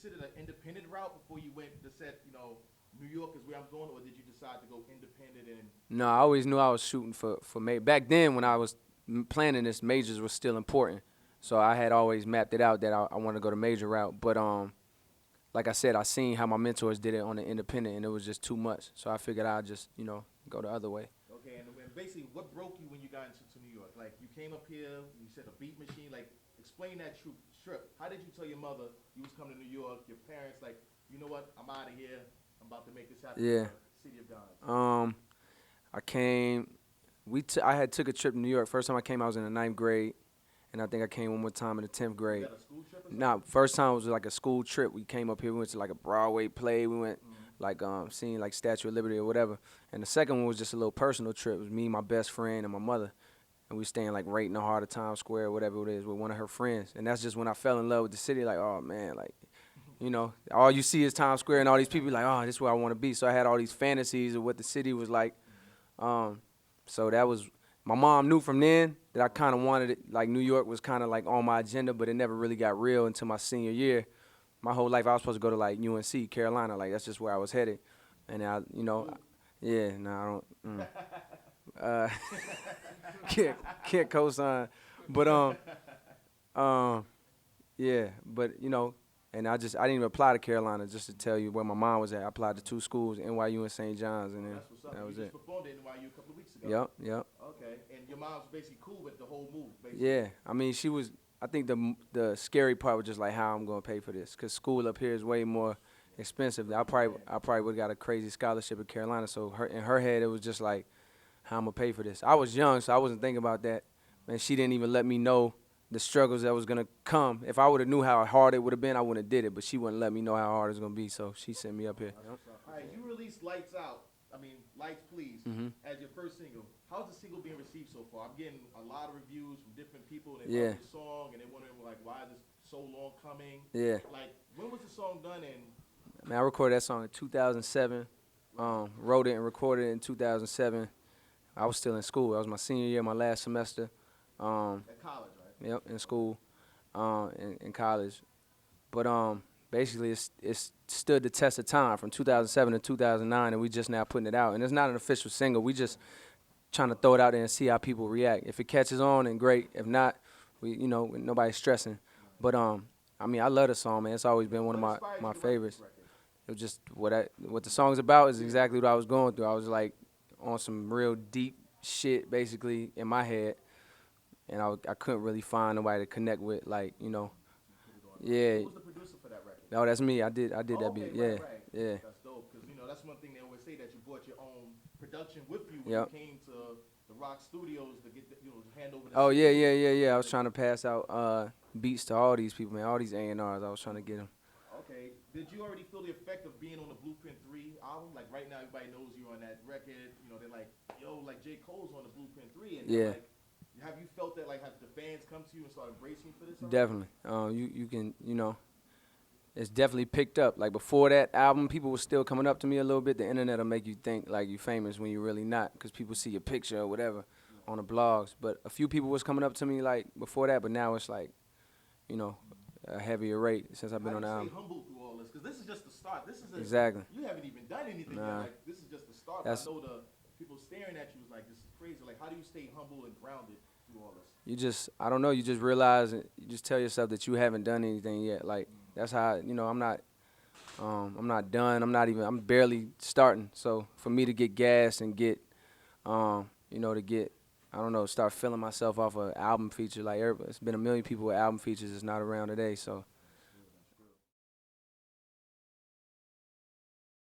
consider the independent route before you went to said, New York is where I'm going, or did you decide to go independent and? No, I always knew I was shooting for back then when I was planning this, majors was still important. So I had always mapped it out that I want to go the major route. But like I said, I seen how my mentors did it on the independent, and it was just too much. So I figured I'd just go the other way. Okay, and basically, what broke you when you got into New York? Like, you came up here, you said a beat machine. Like, explain that trip. How did you tell your mother you was coming to New York? Your parents, like, you know what? I'm out of here. I'm about to make this happen. Yeah. For the City of God. I came. I had took a trip to New York. First time I came, I was in the ninth grade, and I think I came one more time in the 10th grade. Was that a school trip or something? Nah, first time was like a school trip. We came up here. We went to like a Broadway play. We went like seeing like Statue of Liberty or whatever. And the second one was just a little personal trip. It was me, my best friend, and my mother. And we staying like right in the heart of Times Square, whatever it is, with one of her friends. And that's just when I fell in love with the city. Like, oh man, like, all you see is Times Square and all these people like, oh, this is where I want to be. So I had all these fantasies of what the city was like. So that was, my mom knew from then that I kind of wanted it, like New York was kind of like on my agenda, but it never really got real until my senior year. My whole life I was supposed to go to like UNC, Carolina, like that's just where I was headed. And yeah, no, I don't, can't co-sign. But, yeah, but, and I didn't even apply to Carolina, just to tell you where my mom was at. I applied to two schools, NYU and St. John's, and then That's what's up. that was You it. just performed at NYU a couple of weeks ago. Yep. Okay, and your mom's basically cool with the whole move, basically. Yeah, I mean, she was. I think the scary part was just like how I'm gonna pay for this, cause school up here is way more expensive. I probably would have got a crazy scholarship at Carolina. So in her head, it was just like, how I'm gonna pay for this. I was young, so I wasn't thinking about that. And she didn't even let me know the struggles that was gonna come. If I would have knew how hard it would have been, I wouldn't have did it. But she wouldn't let me know how hard it was gonna be, so she sent me up here. All right, you released Lights Out. Lights Please, as your first single. How's the single being received so far? I'm getting a lot of reviews from different people. They love the song, and they're wondering, like, why is this so long coming? Yeah. Like, when was the song done? And Man, I recorded that song in 2007. Wrote it and recorded it in 2007. I was still in school. That was my senior year, my last semester. at college, right? Yep, in school, in college. But basically, it's stood the test of time from 2007 to 2009, and we just now putting it out. And it's not an official single. We just trying to throw it out there and see how people react. If it catches on, then great. If not, nobody's stressing. But I love the song, man. It's always been one of my favorites. It was just what the song's about is exactly what I was going through. I was like on some real deep shit basically in my head, and I couldn't really find nobody to connect with, like, yeah. Who was the producer for that record? No, that's me. I did that Okay, beat. right. Yeah. That's dope, because that's one thing they always say, that you brought your own production with you when Yep. you came to the Rock Studios to get to hand over the Oh yeah. I was trying to pass out beats to all these people, man. All these A&Rs. I was trying to get them. Okay. Did you already feel the effect of being on the Blueprint 3 album? Like, right now, everybody knows you're on that record. They're like, yo, like, J. Cole's on the Blueprint 3. And Yeah. like, have you felt that, like, have the fans come to you and start embracing you for this already? Definitely. You can, it's definitely picked up. Like, before that album, people were still coming up to me a little bit. The internet will make you think like you famous when you're really not, because people see your picture or whatever on the blogs. But a few people was coming up to me like before that, but now it's like, a heavier rate since I've been on the How do album. you stay humble through all this? Because this is just the start. Exactly. You haven't even done anything yet. Like, this is just the start. I know the people staring at you is like, this is crazy. Like, how do you stay humble and grounded through all this? I don't know, you just realize, you just tell yourself that you haven't done anything yet. Like, that's how, I'm not done. I'm barely starting. So for me to get gas and get, start feeling myself off an album feature, like, it's been a million people with album features that's not around today. So